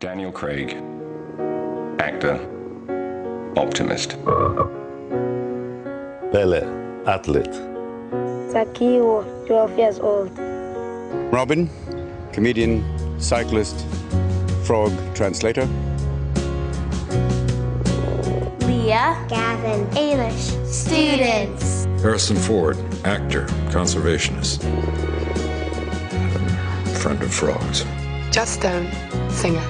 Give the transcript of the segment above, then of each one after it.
Daniel Craig, actor, optimist. Pelé, athlete. Zakio, 12 years old. Robin, comedian, cyclist, frog translator. Leah, Gavin, Ailish, students. Harrison Ford, actor, conservationist, friend of frogs. Justin, singer.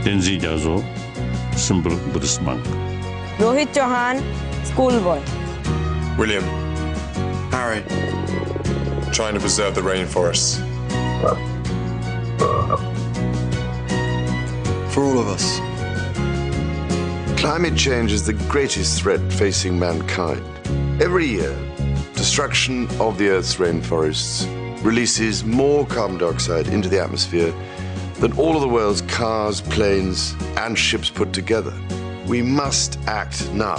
Tenzi Dazo, simple Buddhist monk. Rohit Chauhan, schoolboy. William, Harry, trying to preserve the rainforests. For all of us. Climate change is the greatest threat facing mankind. Every year, destruction of the Earth's rainforests releases more carbon dioxide into the atmosphere than all of the world's cars, planes, and ships put together. We must act now.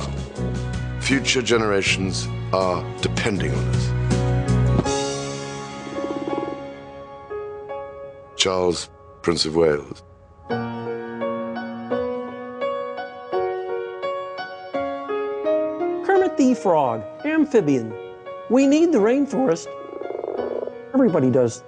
Future generations are depending on us. Charles, Prince of Wales. Kermit the Frog, amphibian. We need the rainforest. Everybody does.